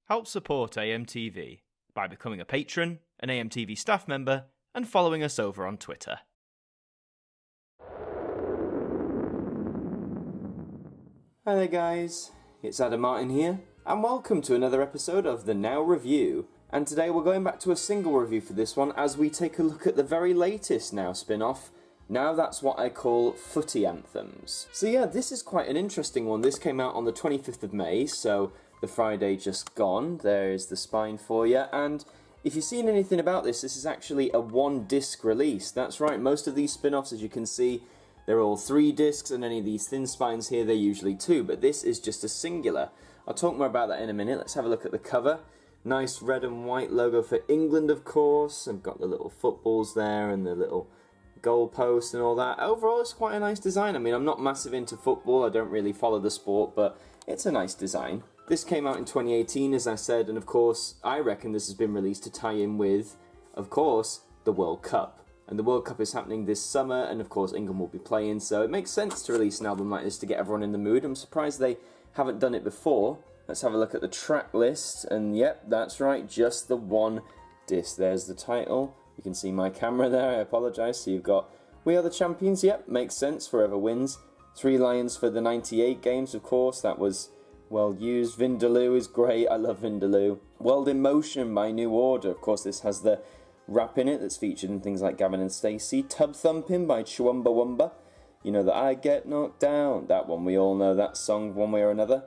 Help support AMTV by becoming a patron, an AMTV staff member, and following us over on Twitter. Hi there guys, it's Adam Martin here, and welcome to another episode of the Now Review. And today we're going back to a single review for this one as we take a look at the very latest Now spin-off. Now that's what I call footy anthems. So yeah, this is quite an interesting one. This came out on the 25th of May, so the Friday just gone. There's the spine for you. And if you've seen anything about this, this is actually a one-disc release. That's right, most of these spin-offs, as you can see, they're all 3 discs, and any of these thin spines here, they're usually 2, but this is just a singular. I'll talk more about that in a minute. Let's have a look at the cover. Nice red and white logo for England, of course. I've got the little footballs there and the little goalpost and all that. Overall, it's quite a nice design. I mean, I'm not massive into football, I don't really follow the sport, but it's a nice design. This came out in 2018, as I said, and of course, I reckon this has been released to tie in with, of course, the World Cup. And the World Cup is happening this summer, and of course, England will be playing, so it makes sense to release an album like this to get everyone in the mood. I'm surprised they haven't done it before. Let's have a look at the track list, and yep, that's right, just the one disc. There's the title. You can see my camera there, I apologise. So you've got We Are the Champions, yep, makes sense, forever wins. 3 Lions for the 98 games, of course, that was well used. Vindaloo is great, I love Vindaloo. World in Motion by New Order, of course this has the rap in it that's featured in things like Gavin and Stacey. Tub Thumping by Chumbawamba, you know that I Get Knocked Down, that one, we all know that song one way or another.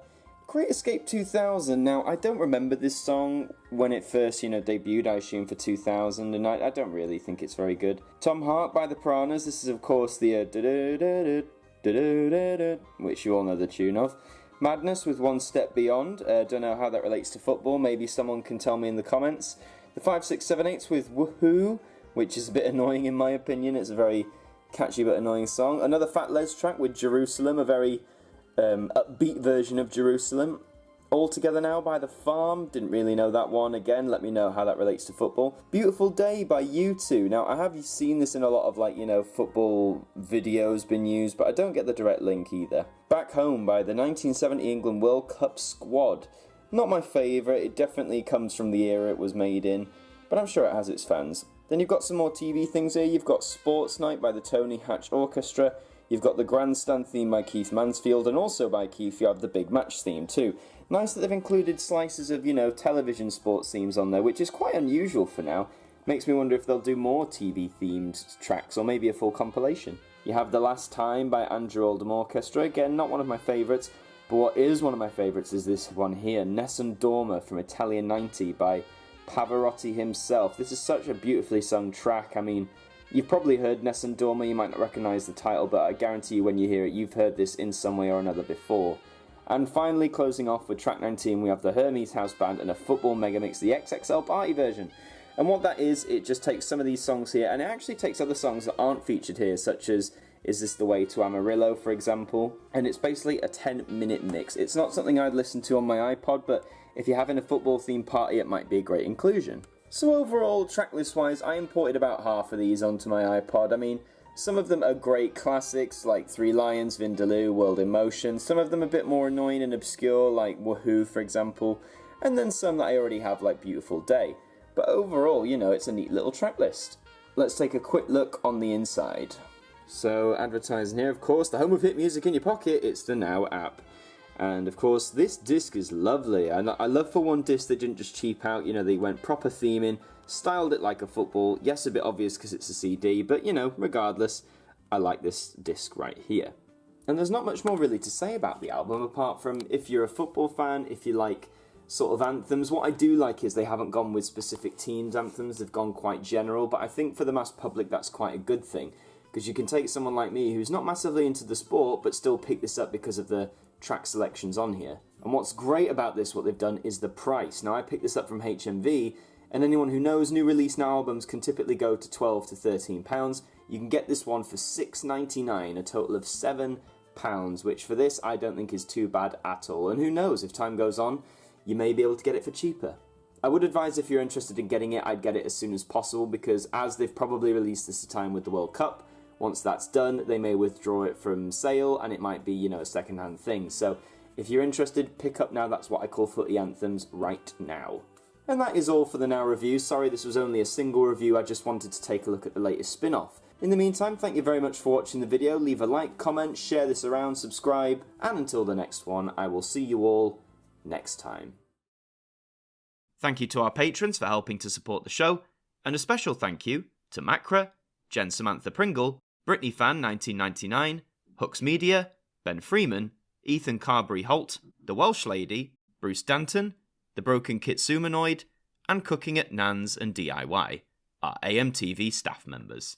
Great Escape 2000, now I don't remember this song when it first, debuted, I assume for 2000, and I don't really think it's very good. Tom Hart by the Piranhas, this is of course the which you all know the tune of. Madness with One Step Beyond, don't know how that relates to football, maybe someone can tell me in the comments. The 5678s with Woohoo, which is a bit annoying in my opinion, it's a very catchy but annoying song. Another Fat Les track with Jerusalem, a very upbeat version of Jerusalem. All Together Now by The Farm, didn't really know that one. Again, let me know how that relates to football. Beautiful Day by U2. Now, I have seen this in a lot of football videos been used, but I don't get the direct link either. Back Home by the 1970 England World Cup squad. Not my favourite, it definitely comes from the era it was made in, but I'm sure it has its fans. Then you've got some more TV things here. You've got Sports Night by the Tony Hatch Orchestra. You've got the Grandstand theme by Keith Mansfield, and also by Keith you have the Big Match theme too. Nice that they've included slices of, television sports themes on there, which is quite unusual for now. Makes me wonder if they'll do more TV themed tracks, or maybe a full compilation. You have The Last Time by Andrew Oldham Orchestra, again not one of my favourites, but what is one of my favourites is this one here, Nessun Dorma from Italian 90 by Pavarotti himself. This is such a beautifully sung track. I mean, you've probably heard Nessun Dorma, you might not recognise the title, but I guarantee you when you hear it, you've heard this in some way or another before. And finally, closing off with track 19, we have the Hermes House Band and a Football Megamix, the XXL Party version. And what that is, it just takes some of these songs here, and it actually takes other songs that aren't featured here, such as Is This the Way to Amarillo, for example. And it's basically a 10-minute mix. It's not something I'd listen to on my iPod, but if you're having a football-themed party, it might be a great inclusion. So overall, tracklist-wise, I imported about half of these onto my iPod. I mean, some of them are great classics, like 3 Lions, Vindaloo, World in Motion. Some of them a bit more annoying and obscure, like Woohoo, for example. And then some that I already have, like Beautiful Day. But overall, it's a neat little track list. Let's take a quick look on the inside. So, advertising here, of course, the home of hit music in your pocket, it's the Now app. And of course, this disc is lovely. I love for one disc they didn't just cheap out, they went proper theming, styled it like a football. Yes, a bit obvious because it's a CD, but regardless, I like this disc right here. And there's not much more really to say about the album, apart from if you're a football fan, if you like sort of anthems. What I do like is they haven't gone with specific teams' anthems, they've gone quite general, but I think for the mass public that's quite a good thing, because you can take someone like me who's not massively into the sport, but still pick this up because of the track selections on here. And what's great about this, what they've done, is the price. Now I picked this up from HMV, and anyone who knows new release Now albums can typically go to £12 to £13. You can get this one for £6.99, a total of £7, which for this I don't think is too bad at all. And who knows, if time goes on, you may be able to get it for cheaper. I would advise if you're interested in getting it, I'd get it as soon as possible, because as they've probably released this at a time with the World Cup, once that's done, they may withdraw it from sale, and it might be, a second-hand thing. So If you're interested, pick up Now That's What I Call Footy Anthems right now. And that is all for the Now review. Sorry this was only a single review, I just wanted to take a look at the latest spin-off. In the meantime, thank you very much for watching the video. Leave a like, comment, share this around, subscribe, and until the next one, I will see you all next time. Thank you to our patrons for helping to support the show, and a special thank you to Macra, Jen Samantha Pringle, Brittany Fan 1999, Hooks Media, Ben Freeman, Ethan Carberry Holt, The Welsh Lady, Bruce Danton, The Broken Kitsumanoid, and Cooking at Nans and DIY, our AMTV staff members.